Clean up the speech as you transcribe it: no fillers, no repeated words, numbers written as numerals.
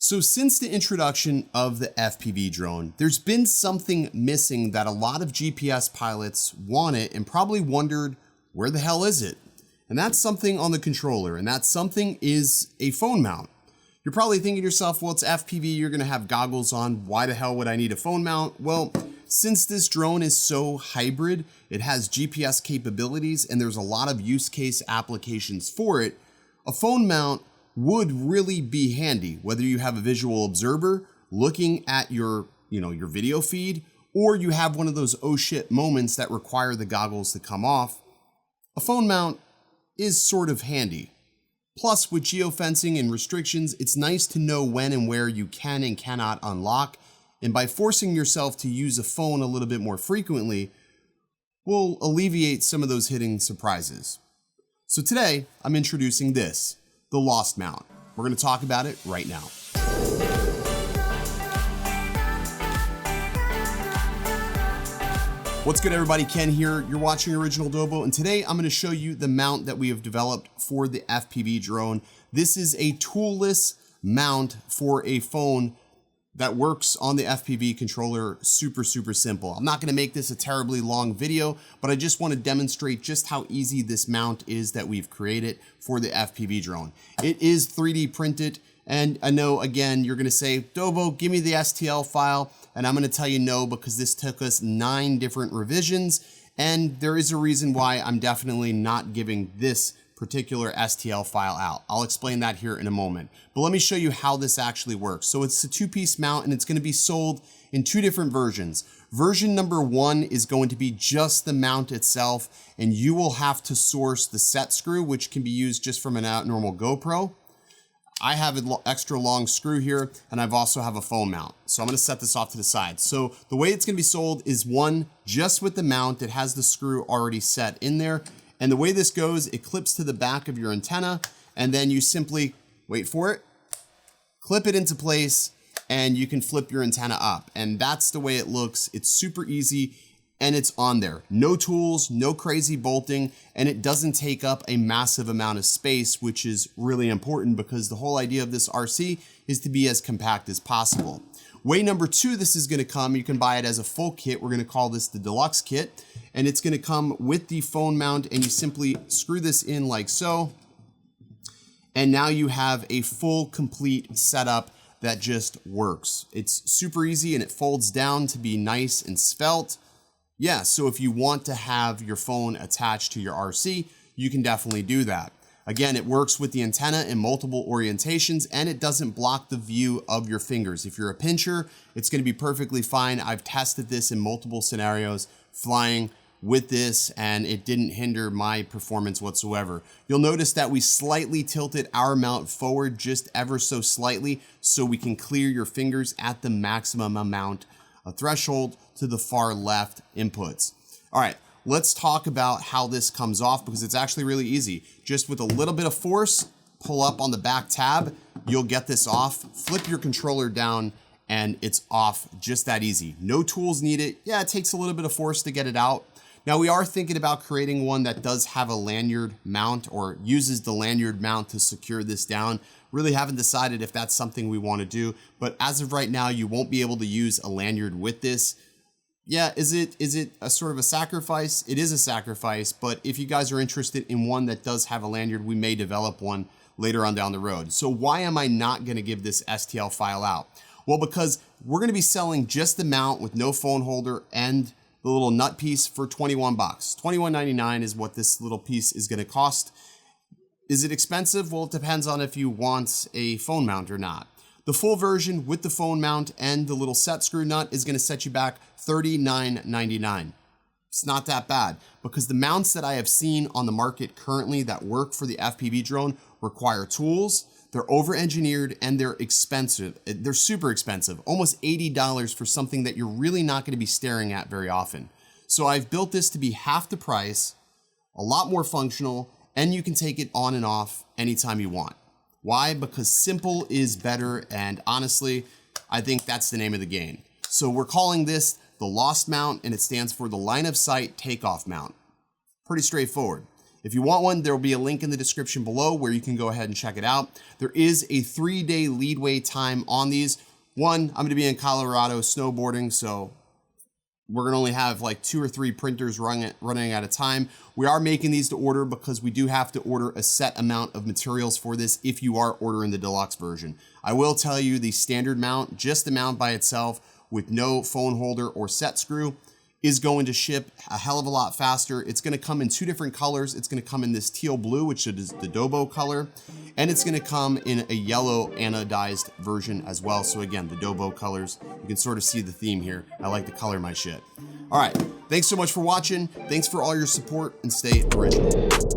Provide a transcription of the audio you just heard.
So since the introduction of the FPV drone, there's been something missing that a lot of GPS pilots wanted and probably wondered, where the hell is it? And that's something on the controller, and that something is a phone mount. You're probably thinking to yourself, well, it's FPV, you're gonna have goggles on, why the hell would I need a phone mount? Well, since this drone is so hybrid, it has GPS capabilities and there's a lot of use case applications for it, a phone mount would really be handy, whether you have a visual observer looking at your video feed, or you have one of those oh shit moments that require the goggles to come off. A phone mount is sort of handy. Plus, with geofencing and restrictions, it's nice to know when and where you can and cannot unlock, and by forcing yourself to use a phone a little bit more frequently, will alleviate some of those hidden surprises. So today, I'm introducing this, the Lost Mount. We're gonna talk about it right now. What's good, everybody? Ken here. You're watching OriginaldoBo, and today I'm gonna show you the mount that we have developed for the FPV drone. This is a toolless mount for a phone that works on the FPV controller. Super simple. I'm not gonna make this a terribly long video, but I just wanna demonstrate just how easy this mount is that we've created for the FPV drone. It is 3D printed, and I know, again, you're gonna say, Dobo, give me the STL file, and I'm gonna tell you no, because this took us 9 different revisions, and there is a reason why I'm definitely not giving this particular STL file out. I'll explain that here in a moment. But let me show you how this actually works. So it's a 2-piece mount, and it's gonna be sold in 2 different versions. Version number 1 is going to be just the mount itself, and you will have to source the set screw, which can be used just from a normal GoPro. I have an extra long screw here, and I've also have a phone mount. So I'm gonna set this off to the side. So the way it's gonna be sold is one just with the mount. It has the screw already set in there. And the way this goes, it clips to the back of your antenna, and then you simply, wait for it, clip it into place, and you can flip your antenna up. And that's the way it looks. It's super easy, and it's on there. No tools, no crazy bolting, and it doesn't take up a massive amount of space, which is really important because the whole idea of this RC is to be as compact as possible. Way number 2, this is gonna come, you can buy it as a full kit. We're gonna call this the deluxe kit, and it's gonna come with the phone mount, and you simply screw this in like so, and now you have a full, complete setup that just works. It's super easy, and it folds down to be nice and svelte. Yeah, so if you want to have your phone attached to your RC, you can definitely do that. Again, it works with the antenna in multiple orientations, and it doesn't block the view of your fingers. If you're a pincher, it's gonna be perfectly fine. I've tested this in multiple scenarios, flying with this, and it didn't hinder my performance whatsoever. You'll notice that we slightly tilted our mount forward just ever so slightly so we can clear your fingers at the maximum amount of threshold to the far left inputs. All right. Let's talk about how this comes off, because it's actually really easy. Just with a little bit of force, pull up on the back tab, you'll get this off, flip your controller down, and it's off just that easy. No tools needed. Yeah, it takes a little bit of force to get it out. Now, we are thinking about creating one that does have a lanyard mount, or uses the lanyard mount to secure this down. Really haven't decided if that's something we want to do, but as of right now, you won't be able to use a lanyard with this. Yeah, is it a sort of a sacrifice? It is a sacrifice, but if you guys are interested in one that does have a lanyard, we may develop one later on down the road. So why am I not gonna give this STL file out? Well, because we're gonna be selling just the mount with no phone holder and the little nut piece for 21 bucks. $21.99 is what this little piece is gonna cost. Is it expensive? Well, it depends on if you want a phone mount or not. The full version with the phone mount and the little set screw nut is gonna set you back $39.99. It's not that bad, because the mounts that I have seen on the market currently that work for the FPV drone require tools, they're over-engineered, and they're expensive. They're super expensive, almost $80 for something that you're really not gonna be staring at very often. So I've built this to be half the price, a lot more functional, and you can take it on and off anytime you want. Why? Because simple is better, and honestly, I think that's the name of the game. So we're calling this the Lost Mount, and it stands for the Line of Sight Takeoff Mount. Pretty straightforward. If you want one, there will be a link in the description below where you can go ahead and check it out. There is a 3-day leadway time on these. One, I'm gonna be in Colorado snowboarding, so we're gonna only have like 2 or 3 printers running at a time. We are making these to order because we do have to order a set amount of materials for this if you are ordering the deluxe version. I will tell you the standard mount, just the mount by itself with no phone holder or set screw, is going to ship a hell of a lot faster. It's gonna come in 2 different colors. It's gonna come in this teal blue, which is the Dobo color, and it's gonna come in a yellow anodized version as well. So again, the Dobo colors, you can sort of see the theme here. I like to color my shit. All right, thanks so much for watching. Thanks for all your support, and stay original.